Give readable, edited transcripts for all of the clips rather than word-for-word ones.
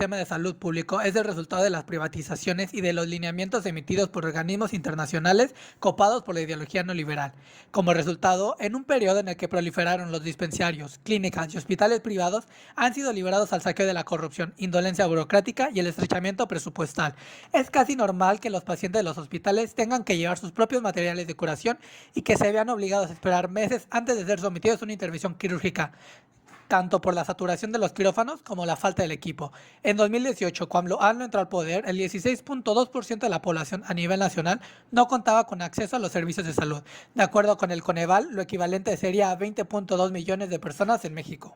sistema de salud público es el resultado de las privatizaciones y de los lineamientos emitidos por organismos internacionales copados por la ideología neoliberal. Como resultado, en un periodo en el que proliferaron los dispensarios, clínicas y hospitales privados, han sido liberados al saqueo de la corrupción, indolencia burocrática y el estrechamiento presupuestal. Es casi normal que los pacientes de los hospitales tengan que llevar sus propios materiales de curación y que se vean obligados a esperar meses antes de ser sometidos a una intervención quirúrgica, tanto por la saturación de los quirófanos como la falta del equipo. En 2018, cuando AMLO entró al poder, el 16.2% de la población a nivel nacional no contaba con acceso a los servicios de salud. De acuerdo con el Coneval, lo equivalente sería a 20.2 millones de personas en México.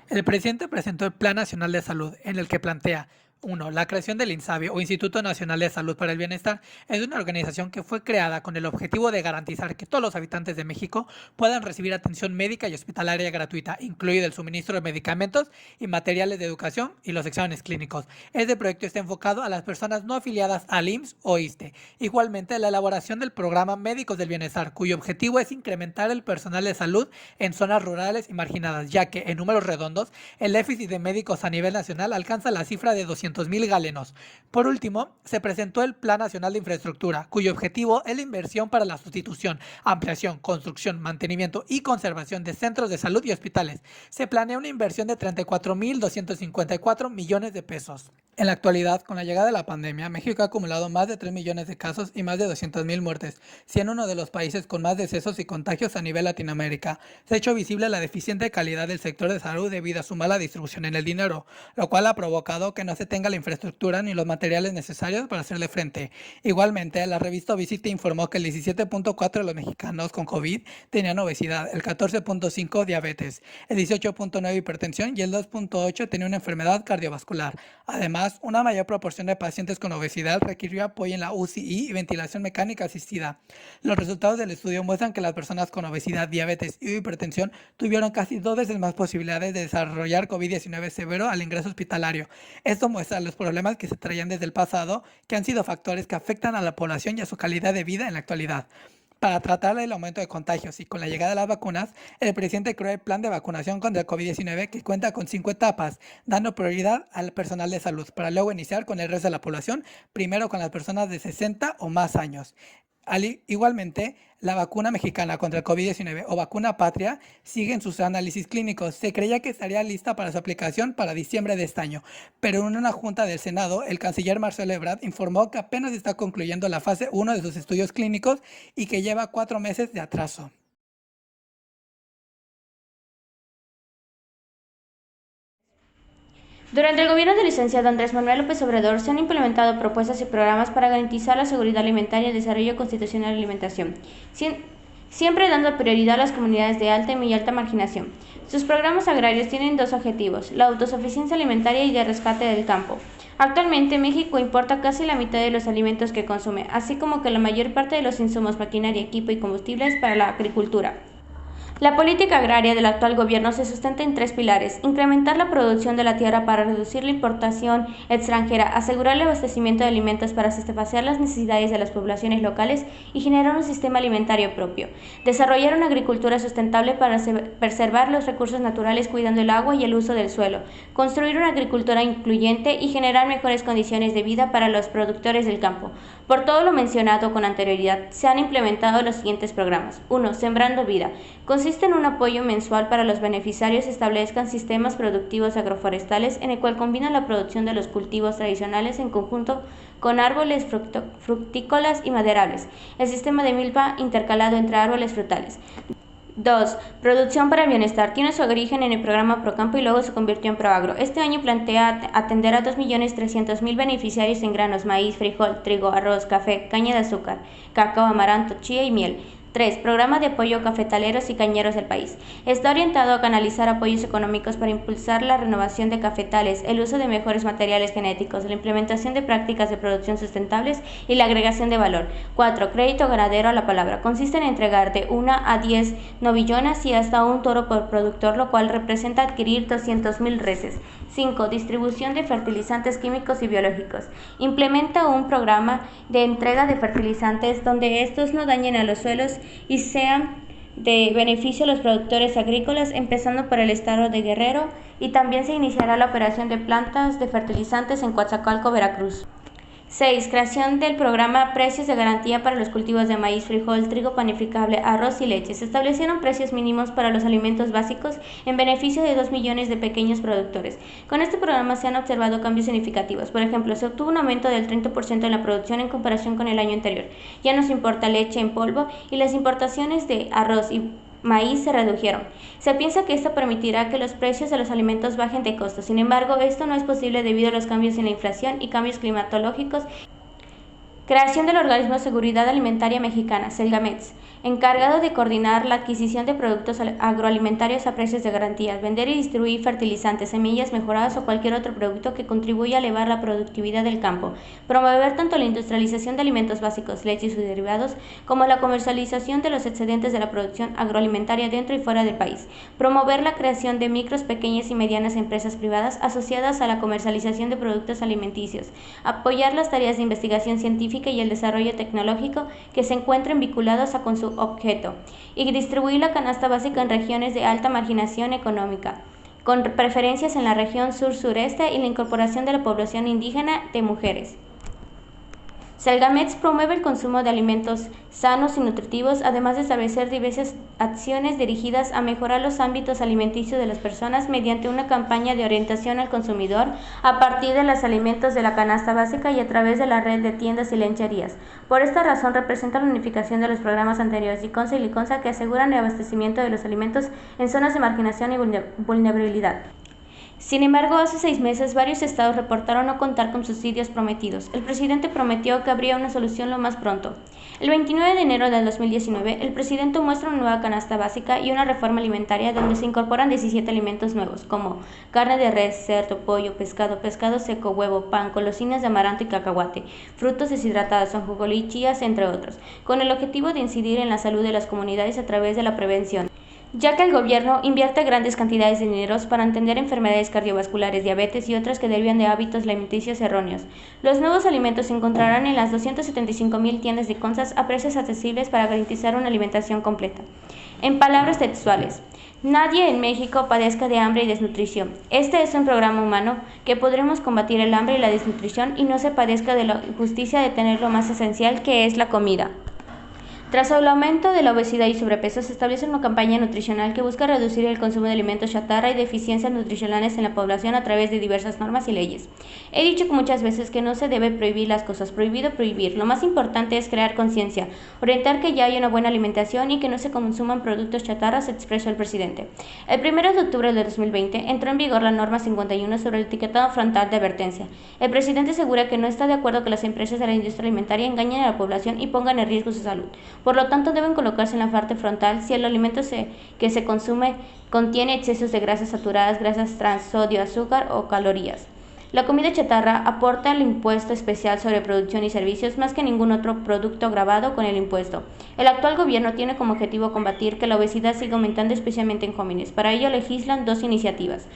El presidente presentó el Plan Nacional de Salud, en el que plantea: 1. La creación del INSABI o Instituto Nacional de Salud para el Bienestar es una organización que fue creada con el objetivo de garantizar que todos los habitantes de México puedan recibir atención médica y hospitalaria gratuita, incluido el suministro de medicamentos y materiales de educación y los exámenes clínicos. Este proyecto está enfocado a las personas no afiliadas al IMSS o ISSSTE. Igualmente, la elaboración del programa Médicos del Bienestar, cuyo objetivo es incrementar el personal de salud en zonas rurales y marginadas, ya que, en números redondos, el déficit de médicos a nivel nacional alcanza la cifra de 200,000 galenos. Por último, se presentó el Plan Nacional de Infraestructura, cuyo objetivo es la inversión para la sustitución, ampliación, construcción, mantenimiento y conservación de centros de salud y hospitales. Se planea una inversión de 34,254 millones de pesos. En la actualidad, con la llegada de la pandemia, México ha acumulado más de 3 millones de casos y más de 200,000 muertes, siendo uno de los países con más decesos y contagios a nivel Latinoamérica. Se ha hecho visible la deficiente calidad del sector de salud debido a su mala distribución en el dinero, lo cual ha provocado que no se tenga la infraestructura ni los materiales necesarios para hacerle frente. Igualmente, la revista Obesity informó que el 17.4% de los mexicanos con COVID tenían obesidad, el 14.5% diabetes, el 18.9% hipertensión y el 2.8% tenía una enfermedad cardiovascular. Además, una mayor proporción de pacientes con obesidad requirió apoyo en la UCI y ventilación mecánica asistida. Los resultados del estudio muestran que las personas con obesidad, diabetes y hipertensión tuvieron casi 2 veces más posibilidades de desarrollar COVID-19 severo al ingreso hospitalario. Esto muestra los problemas que se traían desde el pasado, que han sido factores que afectan a la población y a su calidad de vida en la actualidad. Para tratar el aumento de contagios y con la llegada de las vacunas, el presidente creó el plan de vacunación contra el COVID-19 que cuenta con 5 etapas, dando prioridad al personal de salud, para luego iniciar con el resto de la población, primero con las personas de 60 o más años. Igualmente, la vacuna mexicana contra el COVID-19 o vacuna patria sigue en sus análisis clínicos. Se creía que estaría lista para su aplicación para diciembre de este año, pero en una junta del Senado, el canciller Marcelo Ebrard informó que apenas está concluyendo la fase 1 de sus estudios clínicos y que lleva 4 meses de atraso. Durante el gobierno del licenciado Andrés Manuel López Obrador se han implementado propuestas y programas para garantizar la seguridad alimentaria y el desarrollo constitucional de la alimentación, siempre dando prioridad a las comunidades de alta y muy alta marginación. Sus programas agrarios tienen 2 objetivos: la autosuficiencia alimentaria y de rescate del campo. Actualmente, México importa casi la mitad de los alimentos que consume, así como que la mayor parte de los insumos, maquinaria, equipo y combustibles para la agricultura. La política agraria del actual gobierno se sustenta en 3 pilares: incrementar la producción de la tierra para reducir la importación extranjera, asegurar el abastecimiento de alimentos para satisfacer las necesidades de las poblaciones locales y generar un sistema alimentario propio, desarrollar una agricultura sustentable para preservar los recursos naturales cuidando el agua y el uso del suelo, construir una agricultura incluyente y generar mejores condiciones de vida para los productores del campo. Por todo lo mencionado con anterioridad, se han implementado los siguientes programas. 1. Sembrando Vida. Consiste en un apoyo mensual para los beneficiarios establezcan sistemas productivos agroforestales en el cual combinan la producción de los cultivos tradicionales en conjunto con árboles fructícolas y maderables, el sistema de milpa intercalado entre árboles frutales. 2. Producción para el bienestar. Tiene su origen en el programa Procampo y luego se convirtió en Proagro. Este año plantea atender a 2,300,000 beneficiarios en granos, maíz, frijol, trigo, arroz, café, caña de azúcar, cacao, amaranto, chía y miel. 3. Programa de apoyo a cafetaleros y cañeros del país. Está orientado a canalizar apoyos económicos para impulsar la renovación de cafetales, el uso de mejores materiales genéticos, la implementación de prácticas de producción sustentables y la agregación de valor. 4. Crédito ganadero a la palabra. Consiste en entregar de 1 a 10 novillonas y hasta un toro por productor, lo cual representa adquirir 200,000 reses. 5. Distribución de fertilizantes químicos y biológicos. Implementa un programa de entrega de fertilizantes donde estos no dañen a los suelos y sean de beneficio a los productores agrícolas, empezando por el estado de Guerrero, y también se iniciará la operación de plantas de fertilizantes en Coatzacoalcos, Veracruz. 6. Creación del programa Precios de Garantía para los cultivos de maíz, frijol, trigo panificable, arroz y leche. Se establecieron precios mínimos para los alimentos básicos en beneficio de 2 millones de pequeños productores. Con este programa se han observado cambios significativos. Por ejemplo, se obtuvo un aumento del 30% en la producción en comparación con el año anterior. Ya no se importa leche en polvo y las importaciones de arroz y maíz se redujeron. Se piensa que esto permitirá que los precios de los alimentos bajen de costo. Sin embargo, esto no es posible debido a los cambios en la inflación y cambios climatológicos. Creación del Organismo de Seguridad Alimentaria Mexicana, Selgamex, encargado de coordinar la adquisición de productos agroalimentarios a precios de garantía, vender y distribuir fertilizantes, semillas mejoradas o cualquier otro producto que contribuya a elevar la productividad del campo, promover tanto la industrialización de alimentos básicos, leche y sus derivados, como la comercialización de los excedentes de la producción agroalimentaria dentro y fuera del país, promover la creación de micros, pequeñas y medianas empresas privadas asociadas a la comercialización de productos alimenticios, apoyar las tareas de investigación científica y el desarrollo tecnológico que se encuentren vinculados con su objeto, y distribuir la canasta básica en regiones de alta marginación económica, con preferencias en la región sur-sureste y la incorporación de la población indígena de mujeres. Selgamex promueve el consumo de alimentos sanos y nutritivos, además de establecer diversas acciones dirigidas a mejorar los ámbitos alimenticios de las personas mediante una campaña de orientación al consumidor a partir de los alimentos de la canasta básica y a través de la red de tiendas y lecherías. Por esta razón, representa la unificación de los programas anteriores ICONSA y LICONSA que aseguran el abastecimiento de los alimentos en zonas de marginación y vulnerabilidad. Sin embargo, hace 6 meses varios estados reportaron no contar con subsidios prometidos. El presidente prometió que habría una solución lo más pronto. El 29 de enero del 2019, el presidente muestra una nueva canasta básica y una reforma alimentaria donde se incorporan 17 alimentos nuevos, como carne de res, cerdo, pollo, pescado, pescado seco, huevo, pan, golosinas de amaranto y cacahuate, frutos deshidratados, anjojolí, chías, entre otros, con el objetivo de incidir en la salud de las comunidades a través de la prevención, ya que el gobierno invierte grandes cantidades de dinero para atender enfermedades cardiovasculares, diabetes y otras que derivan de hábitos alimenticios erróneos. Los nuevos alimentos se encontrarán en las 275,000 tiendas de CONSAS a precios accesibles para garantizar una alimentación completa. En palabras textuales, nadie en México padezca de hambre y desnutrición. Este es un programa humano que podremos combatir el hambre y la desnutrición y no se padezca de la injusticia de tener lo más esencial que es la comida. Tras el aumento de la obesidad y sobrepeso, se establece una campaña nutricional que busca reducir el consumo de alimentos chatarra y deficiencias nutricionales en la población a través de diversas normas y leyes. He dicho muchas veces que no se debe prohibir las cosas, prohibido prohibir. Lo más importante es crear conciencia, orientar que ya hay una buena alimentación y que no se consuman productos chatarras, expresó el presidente. El 1 de octubre de 2020 entró en vigor la norma 51 sobre el etiquetado frontal de advertencia. El presidente asegura que no está de acuerdo que las empresas de la industria alimentaria engañen a la población y pongan en riesgo su salud. Por lo tanto, deben colocarse en la parte frontal si el alimento que se consume contiene excesos de grasas saturadas, grasas trans, sodio, azúcar o calorías. La comida chatarra aporta el impuesto especial sobre producción y servicios más que ningún otro producto gravado con el impuesto. El actual gobierno tiene como objetivo combatir que la obesidad siga aumentando especialmente en jóvenes. Para ello legislan 2 iniciativas.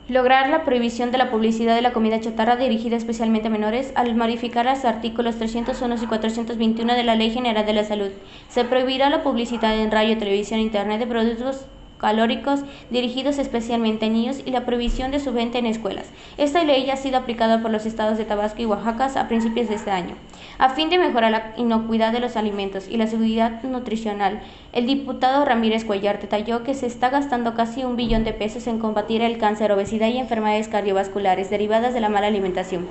Lograr la prohibición de la publicidad de la comida chatarra dirigida especialmente a menores al modificar los artículos 301 y 421 de la Ley General de la Salud. Se prohibirá la publicidad en radio, televisión e internet de productos calóricos dirigidos especialmente a niños y la prohibición de su venta en escuelas. Esta ley ya ha sido aplicada por los estados de Tabasco y Oaxaca a principios de este año. A fin de mejorar la inocuidad de los alimentos y la seguridad nutricional, el diputado Ramírez Cuellar detalló que se está gastando casi $1 billón en combatir el cáncer, obesidad y enfermedades cardiovasculares derivadas de la mala alimentación,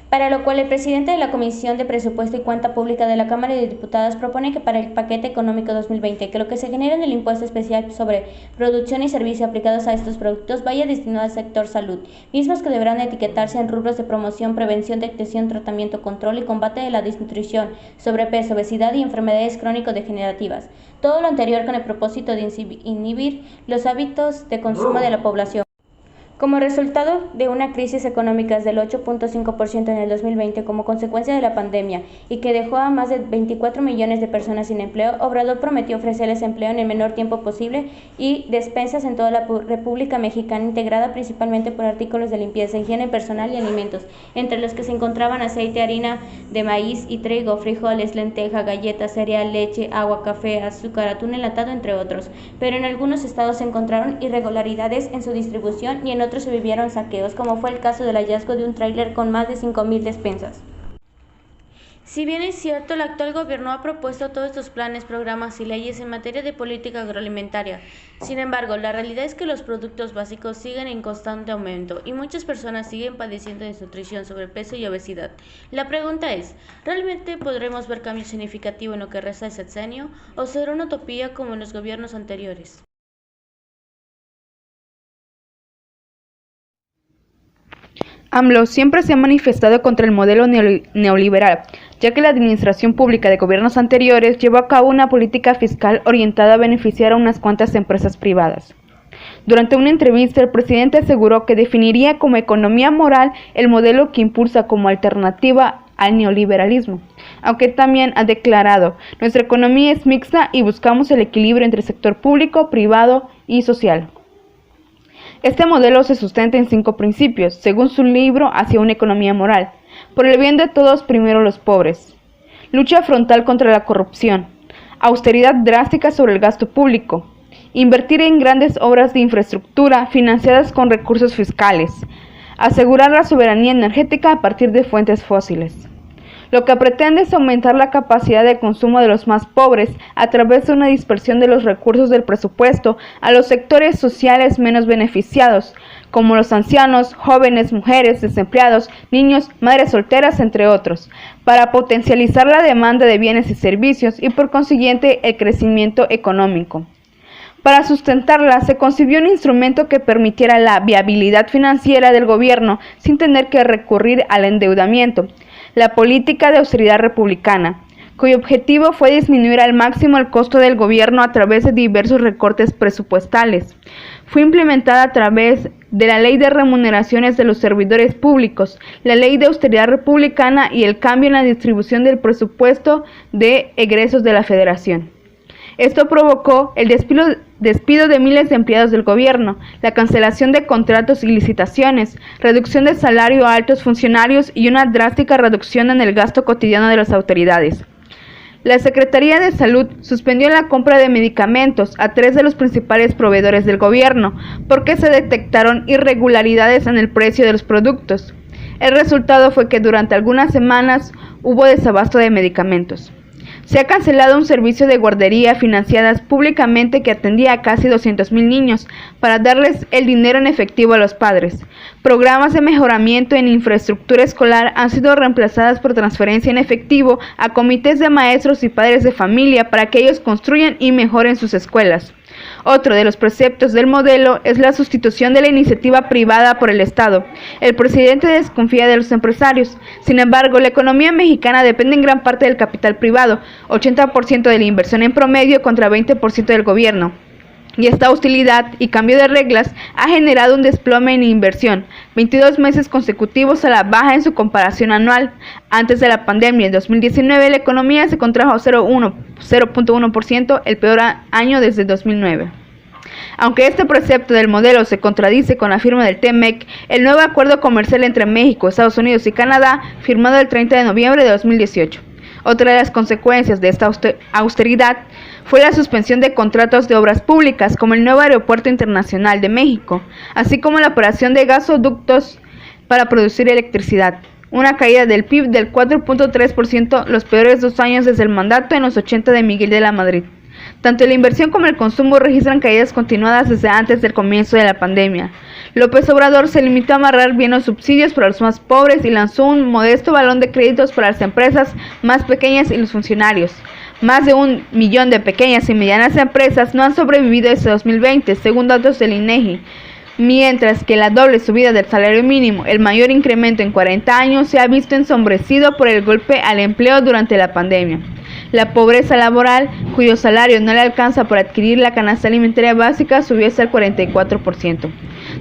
para lo cual el presidente de la Comisión de Presupuesto y Cuenta Pública de la Cámara de Diputados propone que para el paquete económico 2020, que lo que se genere en el impuesto especial sobre producción y servicio aplicados a estos productos vaya destinado al sector salud, mismos que deberán etiquetarse en rubros de promoción, prevención, detección, tratamiento, control y combate de la desnutrición, sobrepeso, obesidad y enfermedades crónico-degenerativas. Todo lo anterior con el propósito de inhibir los hábitos de consumo de la población. Como resultado de una crisis económica del 8.5% en el 2020 como consecuencia de la pandemia y que dejó a más de 24 millones de personas sin empleo, Obrador prometió ofrecerles empleo en el menor tiempo posible y despensas en toda la República Mexicana, integrada principalmente por artículos de limpieza, higiene personal y alimentos, entre los que se encontraban aceite, harina de maíz y trigo, frijoles, lenteja, galletas, cereal, leche, agua, café, azúcar, atún enlatado, entre otros. Pero en algunos estados se encontraron irregularidades en su distribución y en otros se vivieron saqueos, como fue el caso del hallazgo de un tráiler con más de 5,000 despensas. Si bien es cierto, el actual gobierno ha propuesto todos estos planes, programas y leyes en materia de política agroalimentaria. Sin embargo, la realidad es que los productos básicos siguen en constante aumento y muchas personas siguen padeciendo desnutrición, sobrepeso y obesidad. La pregunta es, ¿realmente podremos ver cambios significativos en lo que resta del sexenio o será una utopía como en los gobiernos anteriores? AMLO siempre se ha manifestado contra el modelo neoliberal, ya que la administración pública de gobiernos anteriores llevó a cabo una política fiscal orientada a beneficiar a unas cuantas empresas privadas. Durante una entrevista, el presidente aseguró que definiría como economía moral el modelo que impulsa como alternativa al neoliberalismo, aunque también ha declarado: nuestra economía es mixta y buscamos el equilibrio entre sector público, privado y social. Este modelo se sustenta en 5 principios, según su libro Hacia una economía moral. Por el bien de todos, primero los pobres. Lucha frontal contra la corrupción. Austeridad drástica sobre el gasto público. Invertir en grandes obras de infraestructura financiadas con recursos fiscales. Asegurar la soberanía energética a partir de fuentes fósiles. Lo que pretende es aumentar la capacidad de consumo de los más pobres a través de una dispersión de los recursos del presupuesto a los sectores sociales menos beneficiados, como los ancianos, jóvenes, mujeres, desempleados, niños, madres solteras, entre otros, para potencializar la demanda de bienes y servicios y por consiguiente el crecimiento económico. Para sustentarla, se concibió un instrumento que permitiera la viabilidad financiera del gobierno sin tener que recurrir al endeudamiento: la política de austeridad republicana, cuyo objetivo fue disminuir al máximo el costo del gobierno a través de diversos recortes presupuestales. Fue implementada a través de la Ley de Remuneraciones de los Servidores Públicos, la Ley de Austeridad Republicana y el cambio en la distribución del presupuesto de egresos de la Federación. Esto provocó el despido de miles de empleados del gobierno, la cancelación de contratos y licitaciones, reducción de salario a altos funcionarios y una drástica reducción en el gasto cotidiano de las autoridades. La Secretaría de Salud suspendió la compra de medicamentos a 3 de los principales proveedores del gobierno porque se detectaron irregularidades en el precio de los productos. El resultado fue que durante algunas semanas hubo desabasto de medicamentos. Se ha cancelado un servicio de guardería financiadas públicamente que atendía a casi 200,000 niños para darles el dinero en efectivo a los padres. Programas de mejoramiento en infraestructura escolar han sido reemplazadas por transferencia en efectivo a comités de maestros y padres de familia para que ellos construyan y mejoren sus escuelas. Otro de los preceptos del modelo es la sustitución de la iniciativa privada por el Estado. El presidente desconfía de los empresarios. Sin embargo, la economía mexicana depende en gran parte del capital privado, 80% de la inversión en promedio contra 20% del gobierno. Y esta hostilidad y cambio de reglas ha generado un desplome en inversión, 22 meses consecutivos a la baja en su comparación anual. Antes de la pandemia, en 2019, la economía se contrajo 0.1%, el peor año desde 2009. Aunque este precepto del modelo se contradice con la firma del TEMEC, el nuevo acuerdo comercial entre México, Estados Unidos y Canadá, firmado el 30 de noviembre de 2018. Otra de las consecuencias de esta austeridad fue la suspensión de contratos de obras públicas, como el nuevo Aeropuerto Internacional de México, así como la operación de gasoductos para producir electricidad. Una caída del PIB del 4.3%, los peores 2 años desde el mandato en los 80 de Miguel de la Madrid. Tanto la inversión como el consumo registran caídas continuadas desde antes del comienzo de la pandemia. López Obrador se limitó a amarrar bien los subsidios para los más pobres y lanzó un modesto balón de créditos para las empresas más pequeñas y los funcionarios. Más de 1 millón de pequeñas y medianas empresas no han sobrevivido desde 2020, según datos del INEGI. Mientras que la doble subida del salario mínimo, el mayor incremento en 40 años, se ha visto ensombrecido por el golpe al empleo durante la pandemia. La pobreza laboral, cuyo salario no le alcanza por adquirir la canasta alimentaria básica, subió hasta el 44%.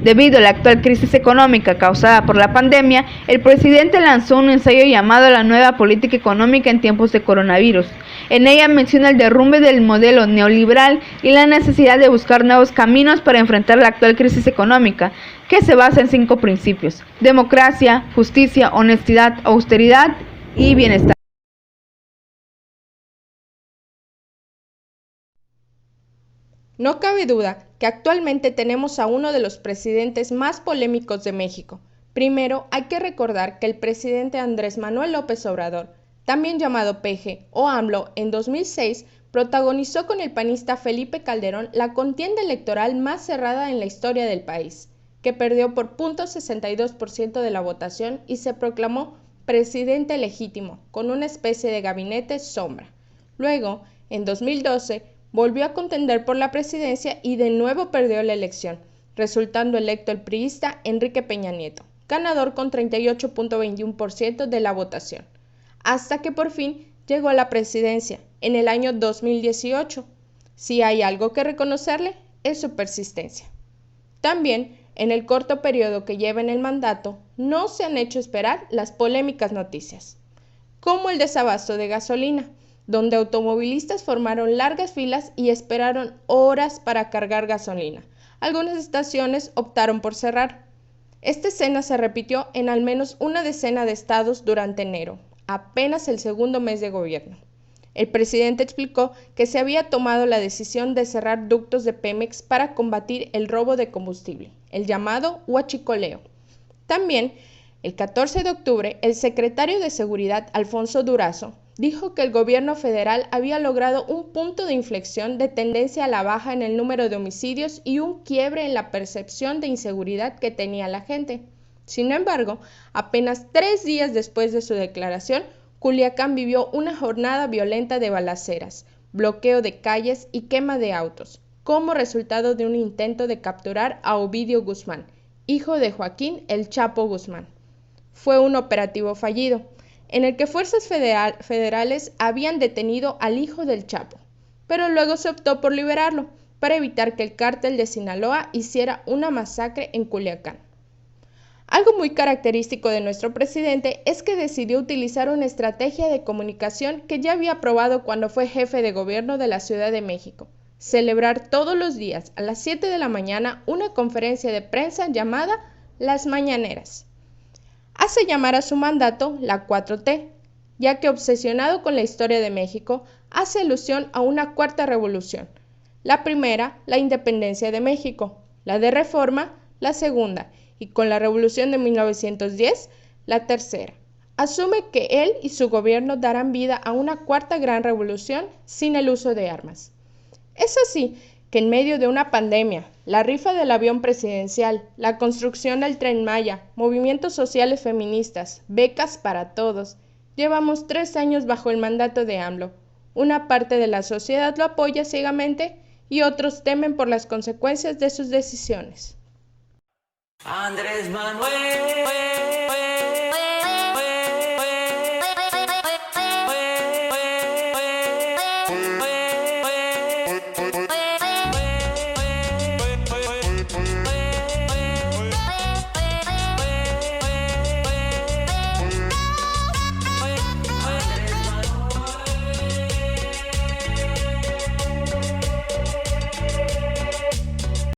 Debido a la actual crisis económica causada por la pandemia, el presidente lanzó un ensayo llamado La nueva política económica en tiempos de coronavirus. En ella menciona el derrumbe del modelo neoliberal y la necesidad de buscar nuevos caminos para enfrentar la actual crisis económica, que se basa en 5 principios: democracia, justicia, honestidad, austeridad y bienestar. No cabe duda que actualmente tenemos a uno de los presidentes más polémicos de México. Primero, hay que recordar que el presidente Andrés Manuel López Obrador, también llamado PG o AMLO, en 2006 protagonizó con el panista Felipe Calderón la contienda electoral más cerrada en la historia del país, que perdió por 0.62% de la votación y se proclamó presidente legítimo, con una especie de gabinete sombra. Luego, en 2012, volvió a contender por la presidencia y de nuevo perdió la elección, resultando electo el priista Enrique Peña Nieto, ganador con 38.21% de la votación, hasta que por fin llegó a la presidencia en el año 2018. Si hay algo que reconocerle, es su persistencia. También, en el corto periodo que lleva en el mandato, no se han hecho esperar las polémicas noticias, como el desabasto de gasolina, donde automovilistas formaron largas filas y esperaron horas para cargar gasolina. Algunas estaciones optaron por cerrar. Esta escena se repitió en al menos una decena de estados durante enero, apenas el segundo mes de gobierno. El presidente explicó que se había tomado la decisión de cerrar ductos de Pemex para combatir el robo de combustible, el llamado huachicoleo. También, el 14 de octubre, el secretario de Seguridad, Alfonso Durazo, dijo que el gobierno federal había logrado un punto de inflexión de tendencia a la baja en el número de homicidios y un quiebre en la percepción de inseguridad que tenía la gente. Sin embargo, apenas 3 días después de su declaración, Culiacán vivió una jornada violenta de balaceras, bloqueo de calles y quema de autos, como resultado de un intento de capturar a Ovidio Guzmán, hijo de Joaquín El Chapo Guzmán. Fue un operativo fallido, en el que fuerzas federales habían detenido al hijo del Chapo, pero luego se optó por liberarlo, para evitar que el cártel de Sinaloa hiciera una masacre en Culiacán. Algo muy característico de nuestro presidente es que decidió utilizar una estrategia de comunicación que ya había probado cuando fue jefe de gobierno de la Ciudad de México: celebrar todos los días a las 7 de la mañana una conferencia de prensa llamada Las Mañaneras. Hace llamar a su mandato la 4T, ya que, obsesionado con la historia de México, hace alusión a una cuarta revolución. La primera, la independencia de México; la de Reforma, la segunda, y con la revolución de 1910, la tercera. Asume que él y su gobierno darán vida a una cuarta gran revolución sin el uso de armas. Es así que en medio de una pandemia, la rifa del avión presidencial, la construcción del Tren Maya, movimientos sociales feministas, becas para todos, llevamos 3 años bajo el mandato de AMLO. Una parte de la sociedad lo apoya ciegamente y otros temen por las consecuencias de sus decisiones. Andrés Manuel.